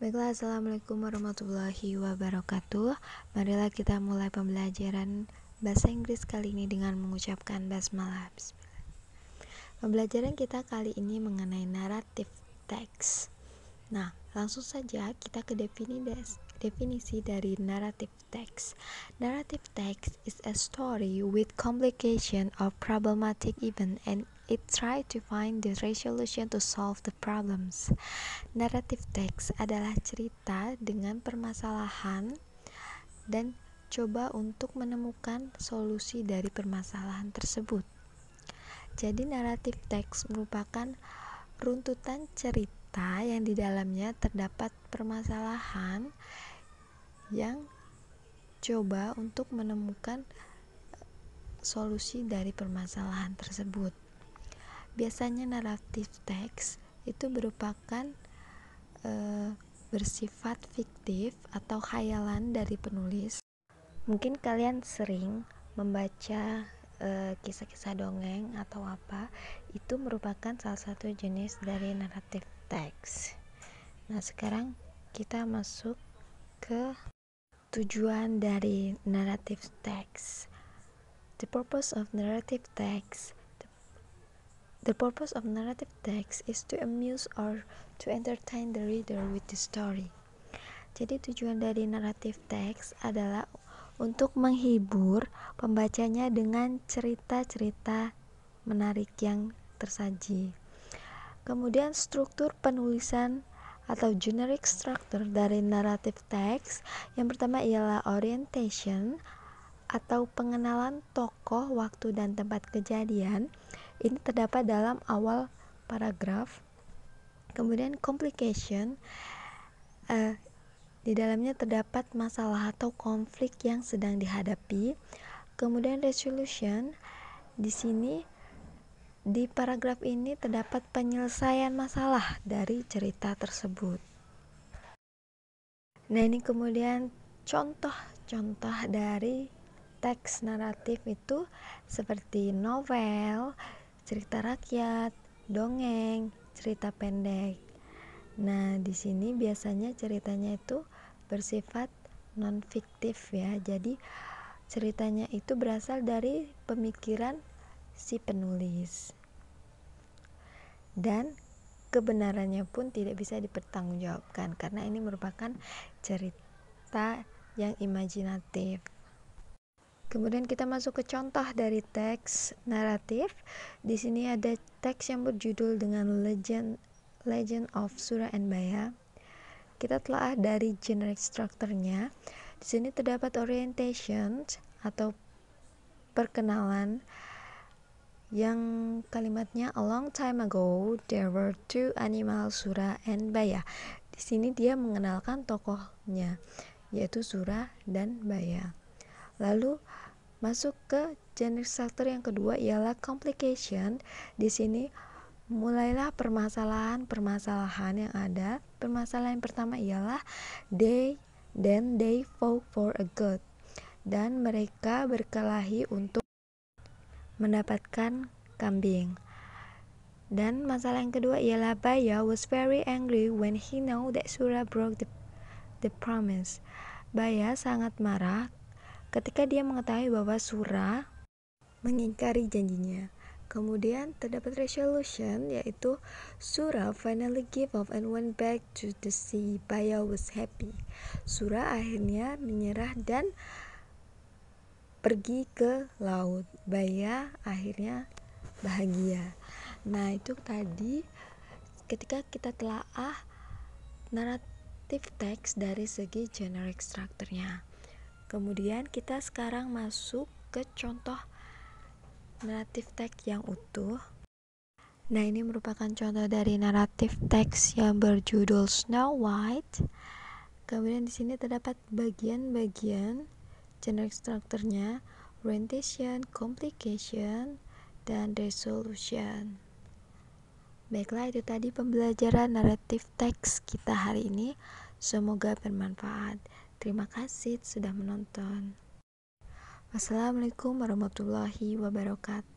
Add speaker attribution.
Speaker 1: Baiklah, Assalamualaikum warahmatullahi wabarakatuh. Marilah kita mulai pembelajaran bahasa Inggris kali ini dengan mengucapkan basmalah. Pembelajaran kita kali ini mengenai narrative text. Nah, langsung saja kita ke definisi dari narrative text. Narrative text is a story with complication or problematic event and it try to find the resolution to solve the problems. Narrative text adalah cerita dengan permasalahan dan coba untuk menemukan solusi dari permasalahan tersebut. Jadi narrative text merupakan runtutan cerita yang di dalamnya terdapat permasalahan yang coba untuk menemukan solusi dari permasalahan tersebut. Biasanya narrative text itu merupakan bersifat fiktif atau khayalan dari penulis. Mungkin kalian sering membaca kisah-kisah dongeng atau apa, itu merupakan salah satu jenis dari narrative text. Nah, sekarang kita masuk ke tujuan dari narrative text. The purpose of narrative text is to amuse or to entertain the reader with the story. Jadi tujuan dari narrative text adalah untuk menghibur pembacanya dengan cerita-cerita menarik yang tersaji. Kemudian struktur penulisan atau generic structure dari narrative text, yang pertama ialah orientation atau pengenalan tokoh, waktu, dan tempat kejadian. Ini terdapat dalam awal paragraf. Kemudian complication, di dalamnya terdapat masalah atau konflik yang sedang dihadapi. Kemudian resolution, di sini di paragraf ini terdapat penyelesaian masalah dari cerita tersebut. Nah, ini kemudian contoh-contoh dari teks naratif itu seperti novel, cerita rakyat, dongeng, cerita pendek. Nah, di sini biasanya ceritanya itu bersifat non-fiktif ya. Jadi ceritanya itu berasal dari pemikiran si penulis. Dan kebenarannya pun tidak bisa dipertanggungjawabkan karena ini merupakan cerita yang imajinatif. Kemudian kita masuk ke contoh dari teks naratif. Di sini ada teks yang berjudul dengan Legend of Surah and Baya. Kita telah dari generic structure-nya. Di sini terdapat orientation atau perkenalan yang kalimatnya a long time ago there were two animals, Surah and Baya. Di sini dia mengenalkan tokohnya yaitu Surah dan Baya. Lalu masuk ke generic structure yang kedua ialah complication. Di sini mulailah permasalahan yang ada. Permasalahan yang pertama ialah they fought for a god, dan mereka berkelahi untuk mendapatkan kambing. Dan masalah yang kedua ialah Baya was very angry when he know that Surah broke the promise. Baya sangat marah ketika dia mengetahui bahwa Surah mengingkari janjinya. Kemudian terdapat resolution, yaitu Surah finally gave up and went back to the sea. Baya was happy. Surah akhirnya menyerah dan pergi ke laut. Baya akhirnya bahagia. Nah, itu tadi ketika kita telaah narrative text dari segi generic structure-nya. Kemudian kita sekarang masuk ke contoh naratif teks yang utuh. Nah, ini merupakan contoh dari naratif teks yang berjudul Snow White. Kemudian di sini terdapat bagian-bagian generic structure-nya, orientation, complication, dan resolution. Baiklah, itu tadi pembelajaran naratif teks kita hari ini. Semoga bermanfaat. Terima kasih sudah menonton. Wassalamualaikum warahmatullahi wabarakatuh.